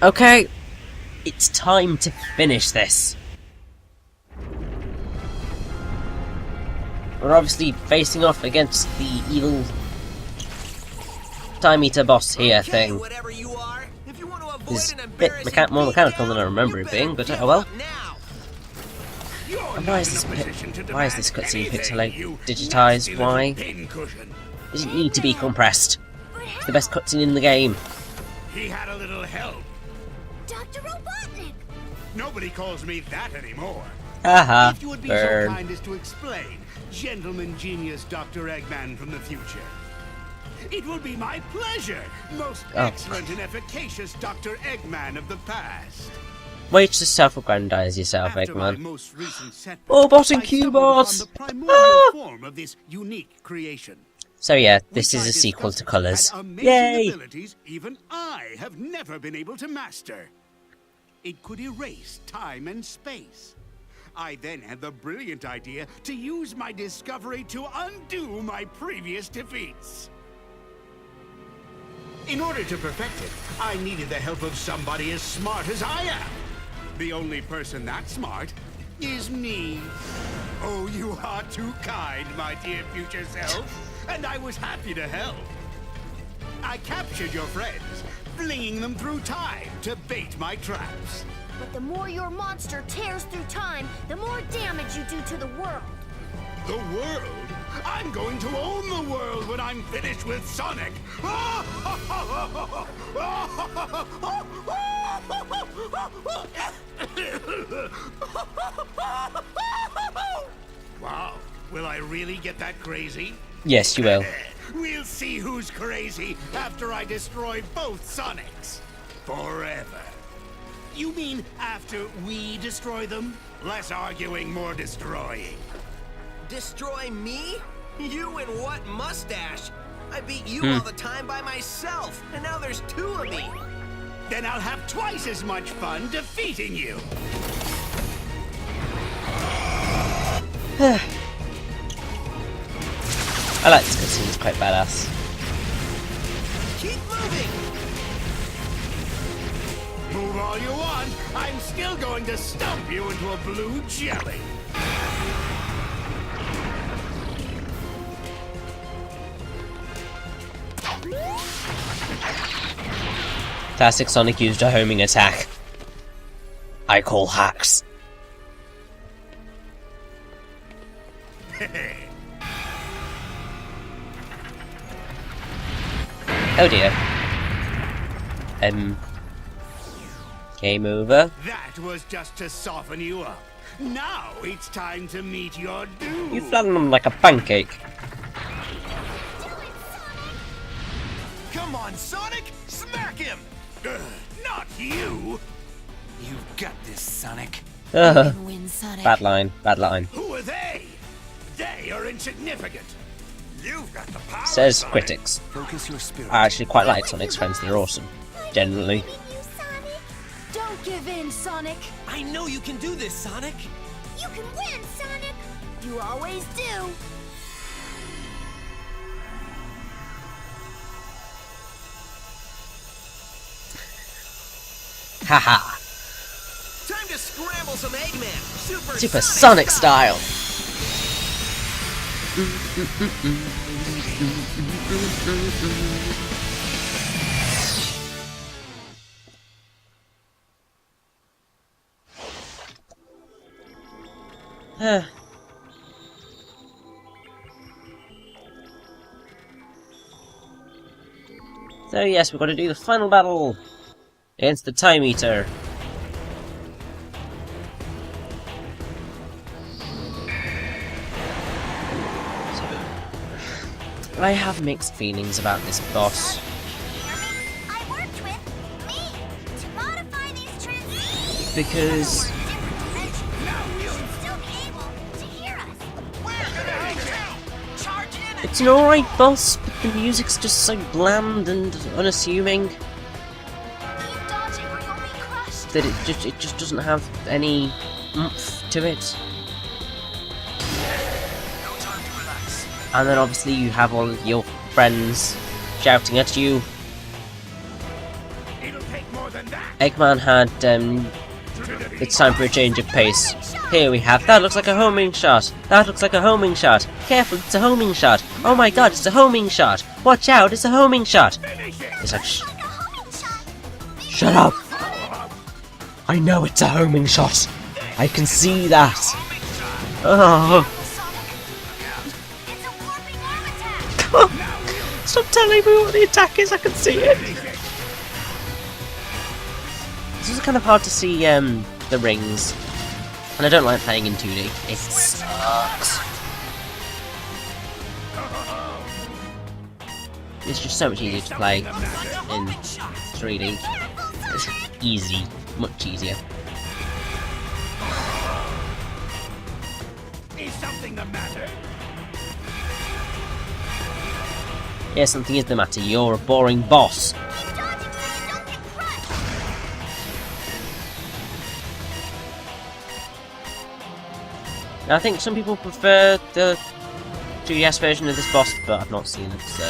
Okay, it's time to finish this. We're obviously facing off against the evil Time Eater boss here thing. It's a bit more mechanical than I remember it being, but oh well. And why is this cutscene pixelated, digitized? Why? Does it need to be compressed? It's the best cutscene in the game. He had a little help. Dr. Robotnik! Nobody calls me that anymore. Haha, If you would be burn. so kind as to explain, gentleman genius Dr. Eggman from the future. It will be my pleasure, most excellent and efficacious Dr. Eggman of the past. Wait to self-aggrandize yourself, After my Eggman. most recent setback, Oh, bot and I Q-bot! stumbled upon the primordial form of this unique creation. So yeah, this which is I a sequel to discovered Colours. had amazing Yay! abilities even I have never been able to master. It could erase time and space. I then had the brilliant idea to use my discovery to undo my previous defeats. In order to perfect it, I needed the help of somebody as smart as I am. The only person that smart is me. Oh, you are too kind, my dear future self, and I was happy to help. I captured your friends, flinging them through time to bait my traps. But the more your monster tears through time, the more damage you do to the world. The world? I'm going to own the world when I'm finished with Sonic! Wow, will I really get that crazy? Yes, you will. We'll see who's crazy after I destroy both Sonics. Forever. You mean after we destroy them? Less arguing, more destroying. Destroy me? You and what mustache? I beat you all the time by myself, and now there's two of me. Then I'll have twice as much fun defeating you. I like this cutscene, it's quite badass. Keep moving! Move all you want, I'm still going to stump you into a blue jelly. Classic Sonic used a homing attack. I call hacks. Oh dear. Game over. That was just to soften you up. Now it's time to meet your doom. You flattened him like a pancake. Come on, Sonic! Smack him! Not you! You've got this, Sonic. Ugh. Win, Sonic. Bad line, bad line. Who are they? They are insignificant. You've got the power, Says Sonic. critics. Focus your spirit. I actually quite like Sonic's friends, they're awesome. Generally. Don't give in, Sonic. I know you can do this, Sonic. You can win, Sonic. You always do. Haha. Time to scramble some Eggman. Super Sonic style. So yes, we've got to do the final battle against the Time Eater. So, I have mixed feelings about this boss. I worked with me to modify these transistors. Because it's an alright boss, but the music's just so bland and unassuming that it just doesn't have any oomph to it. And then obviously you have all of your friends shouting at you. It'll take more than that. Eggman had, it's time for a change of pace. Here we have, that looks like a homing shot. That looks like a homing shot. Careful, it's a homing shot. Oh my god, it's a homing shot. Watch out, it's a homing shot. It's like, shut up. I know it's a homing shot. I can see that. Oh. Stop telling me what the attack is, I can see it. This is kind of hard to see the rings. And I don't like playing in 2D. It sucks. It's just so much easier to play in 3D. It's easy. Much easier. Is something the matter? Yeah, something is the matter. You're a boring boss. Now, I think some people prefer the 2DS version of this boss, but I've not seen it, so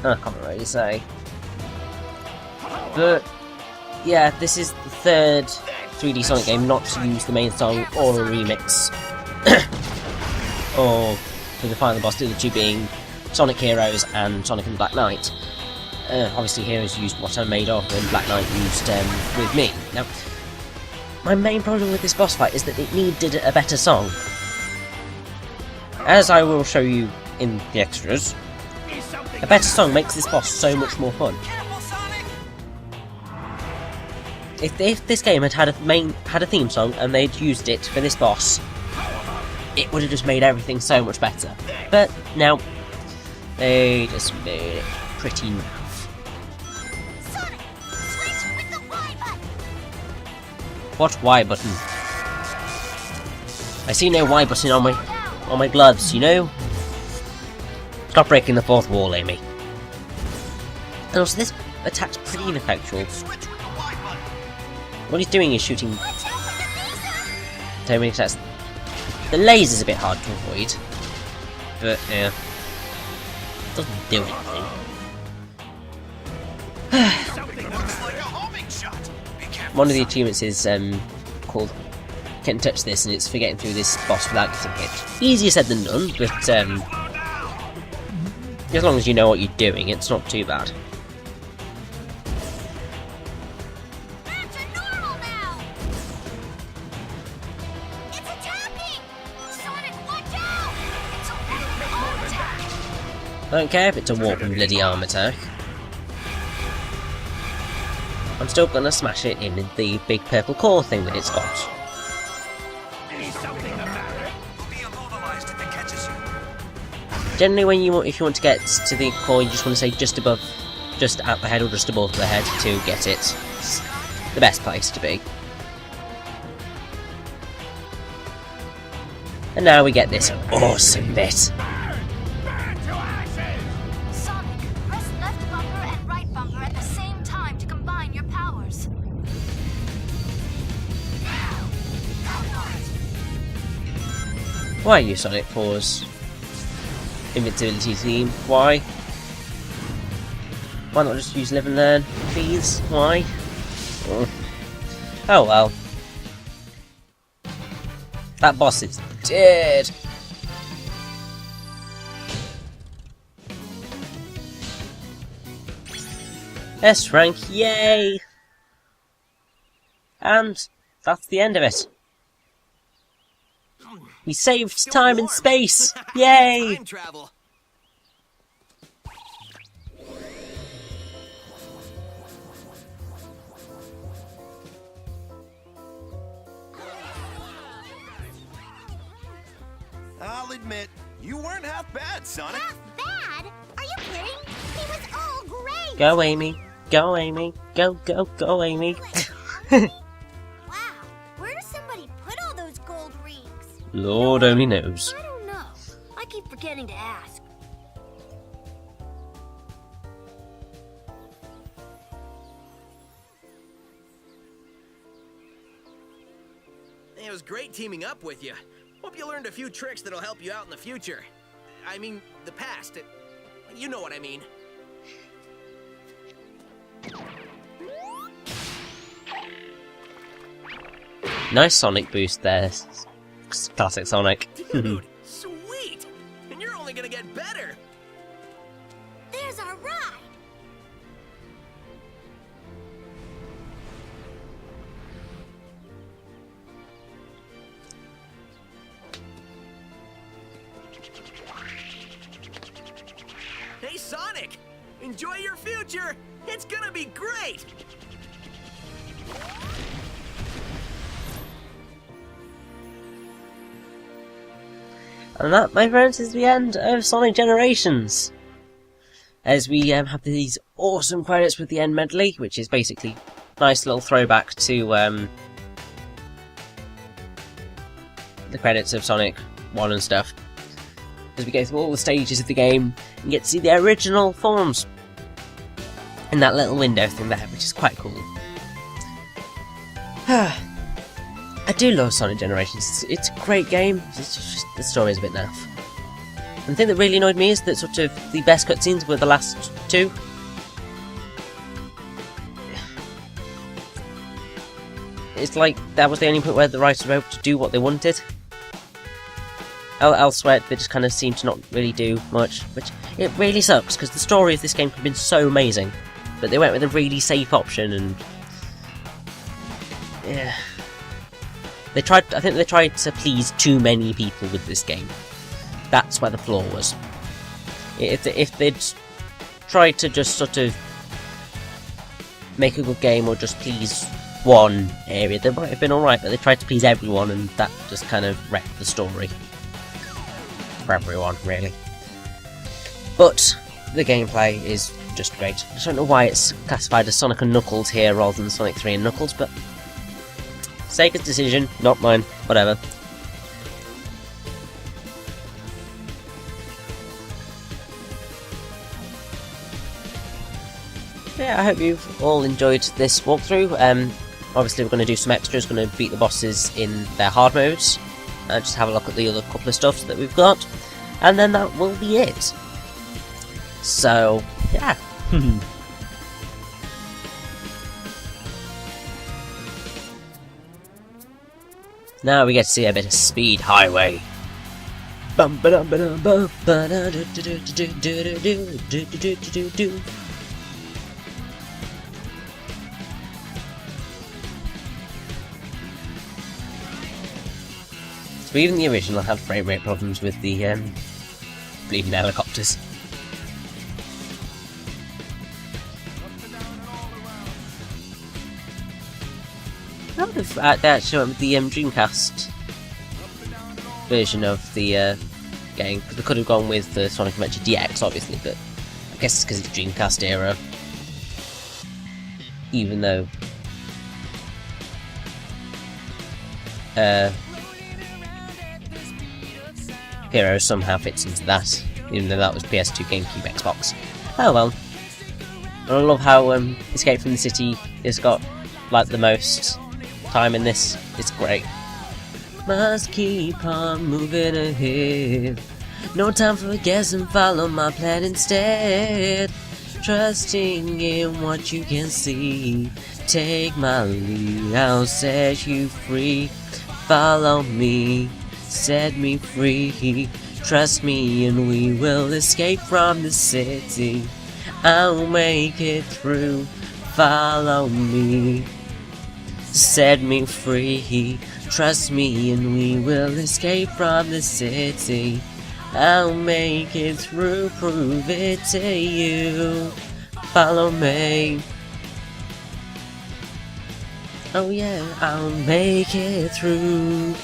I can't really say. But yeah, this is the third 3D Sonic game not to use the main song or a remix, or for the final boss, the other two being Sonic Heroes and Sonic and Black Knight. Obviously Heroes used What I'm Made Of, and Black Knight used With Me. Now, my main problem with this boss fight is that it needed a better song. As I will show you in the extras, a better song makes this boss so much more fun. If this game had a theme song and they'd used it for this boss, it would have just made everything so much better. But now, they just made it pretty naff. Sonic, switch with the Y button. What Y button? I see no Y button on my gloves, you know? Stop breaking the fourth wall, Amy. And also, this attack's pretty ineffectual. What he's doing is shooting so many attacks. The laser's a bit hard to avoid, but yeah, it doesn't do anything. One of the achievements is called "Can't touch this," and it's for getting through this boss without getting hit. Easier said than done, but as long as you know what you're doing, it's not too bad. Back to normal now. It's attacking. Sonic, watch out! It's a warping arm attack. I don't care if it's a warping bloody arm attack. I'm still gonna smash it in the big purple core thing that it's got. Is something the matter? Generally, if you want to get to the core, you just want to say just above, just at the head or just above the head to get it. It's the best place to be. And now we get this awesome bit. Sonic, press left bumper and right bumper at the same time to combine your powers. Why use Sonic 4's invincibility theme? Why? Why not just use Live and Learn, please? Why? Oh well. That boss is dead! S rank, yay! And that's the end of it. We saved time and space! Yay! Time travel. I'll admit, you weren't half bad, Sonic. Half bad? Are you kidding? He was all great. Go Amy, go Amy, go go go Amy. Wow, where does somebody put all those gold rings? Lord only knows. I don't know. I keep forgetting to ask. It was great teaming up with you. Hope you learned a few tricks that'll help you out in the future. I mean, the past. You know what I mean. Nice Sonic boost there. Classic Sonic. Dude, sweet! And you're only gonna get better! There's our ride. Hey, Sonic! Enjoy your future! It's gonna be great! And that, my friends, is the end of Sonic Generations. As we have these awesome credits with the end medley, which is basically a nice little throwback to the credits of Sonic 1 and stuff. As we go through all the stages of the game and get to see the original forms in that little window thing there, which is quite cool. I do love Sonic Generations. It's a great game. It's just the story is a bit naff. And the thing that really annoyed me is that sort of the best cutscenes were the last two. It's like that was the only point where the writers were able to do what they wanted. Elsewhere, they just kind of seem to not really do much, which it really sucks because the story of this game could have been so amazing, but they went with a really safe option and yeah. I think they tried to please too many people with this game. That's where the flaw was. If they'd tried to just sort of make a good game or just please one area, they might have been alright, but they tried to please everyone and that just kind of wrecked the story. For everyone, really. But the gameplay is just great. I just don't know why it's classified as Sonic and Knuckles here rather than Sonic 3 and Knuckles, but Sega's decision, not mine. Whatever. Yeah, I hope you've all enjoyed this walkthrough. Obviously we're going to do some extras, going to beat the bosses in their hard modes. Just have a look at the other couple of stuffs that we've got. And then that will be it. So, yeah. Now we get to see a bit of Speed Highway. Bum ba dum ba dum bum ba da do do do do do do do do do. So even the original had frame rate problems with the bleeding helicopters. I would have actually went with the Dreamcast version of the game, because we could have gone with the Sonic Adventure DX, obviously, but I guess it's because it's Dreamcast era. Even though Hero somehow fits into that, even though that was PS2, GameCube, Xbox. Oh well. And I love how Escape from the City has got like the most time in this. It's great. Must keep on moving ahead. No time for guessing, follow my plan instead. Trusting in what you can see. Take my lead, I'll set you free. Follow me, set me free. Trust me and we will escape from the city. I'll make it through. Follow me, set me free. Trust me and we will escape from the city. I'll make it through, prove it to you. Follow me. Oh yeah, I'll make it through.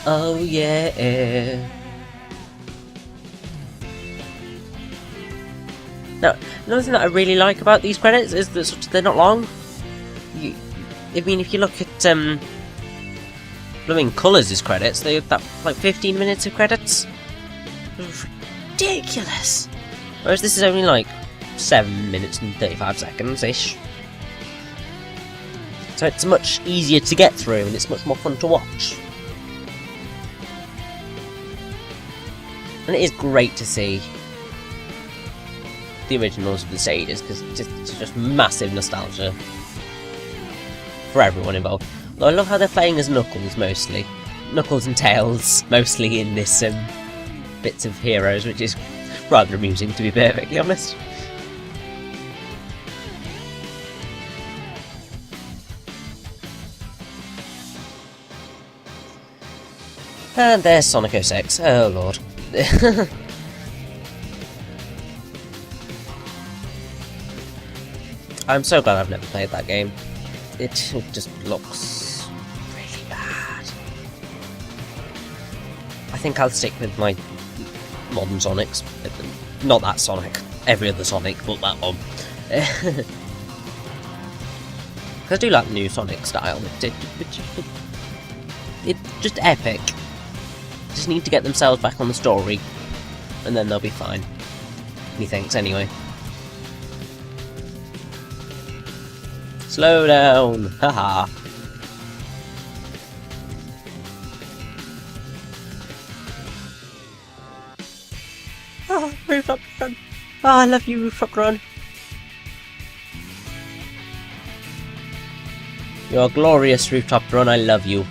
Oh yeah. Now, another thing that I really like about these credits is that they're not long. I mean, if you look at Blooming Colours' credits, they have that like 15 minutes of credits. Ridiculous. Whereas this is only like 7 minutes and 35 seconds ish. So it's much easier to get through and it's much more fun to watch. And it is great to see the originals of the stages because it's just massive nostalgia for everyone involved. I love how they're playing as Knuckles mostly. Knuckles and Tails mostly in this bits of heroes, which is rather amusing to be perfectly honest. And there's Sonic 06. Oh lord. I'm so glad I've never played that game. It just looks really bad. I think I'll stick with my modern Sonics. Not that Sonic. Every other Sonic, but that one. I do like the new Sonic style. It's just epic. Just need to get themselves back on the story, and then they'll be fine. Methinks, anyway. Slow down! Haha! Oh, Rooftop Run! Oh, I love you, Rooftop Run! You're glorious, Rooftop Run, I love you.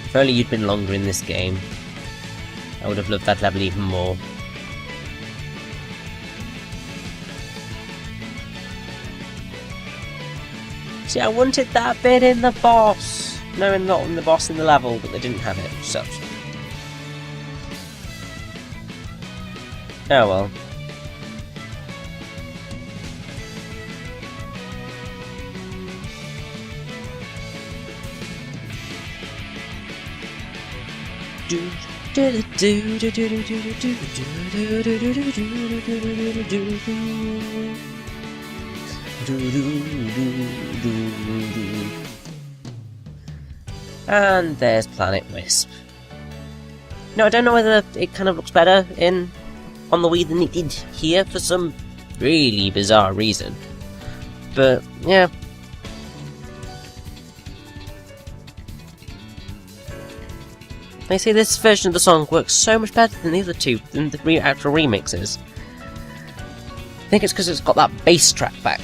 If only you'd been longer in this game, I would have loved that level even more. See, I wanted that bit in the boss! No, not in the boss in the level, but they didn't have it, so. Oh well. And there's Planet Wisp. No, I don't know whether it kind of looks better on the Wii than it did here for some really bizarre reason. But yeah. They say this version of the song works so much better than the other two, than the actual remixes. I think it's because it's got that bass track back.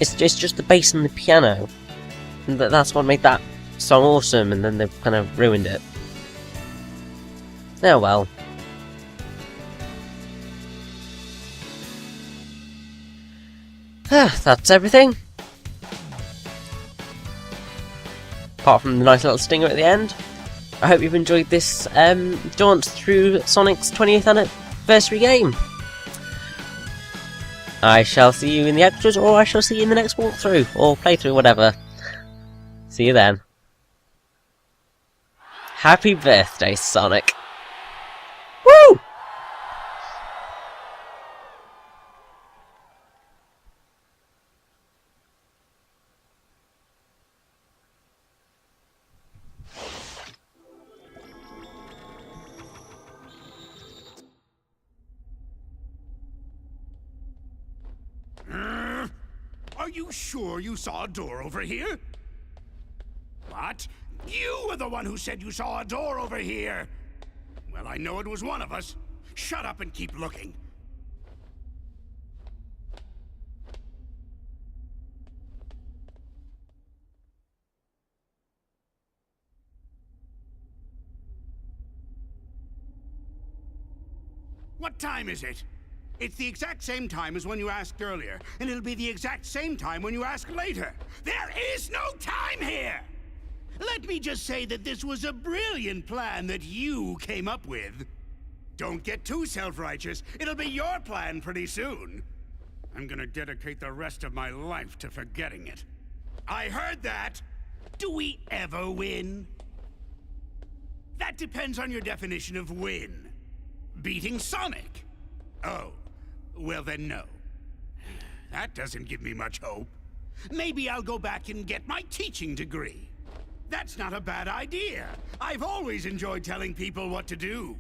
It's just the bass and the piano. And that's what made that song awesome, and then they've kind of ruined it. Oh well. That's everything. Apart from the nice little stinger at the end. I hope you've enjoyed this jaunt through Sonic's 20th anniversary game. I shall see you in the extras, or I shall see you in the next walkthrough, or playthrough, whatever. See you then. Happy birthday, Sonic. Woo! Are you sure you saw a door over here? What? You were the one who said you saw a door over here! Well, I know it was one of us. Shut up and keep looking. What time is it? It's the exact same time as when you asked earlier, and it'll be the exact same time when you ask later. There is no time here! Let me just say that this was a brilliant plan that you came up with. Don't get too self-righteous. It'll be your plan pretty soon. I'm gonna dedicate the rest of my life to forgetting it. I heard that! Do we ever win? That depends on your definition of win. Beating Sonic? Oh. Well then, no. That doesn't give me much hope. Maybe I'll go back and get my teaching degree. That's not a bad idea. I've always enjoyed telling people what to do.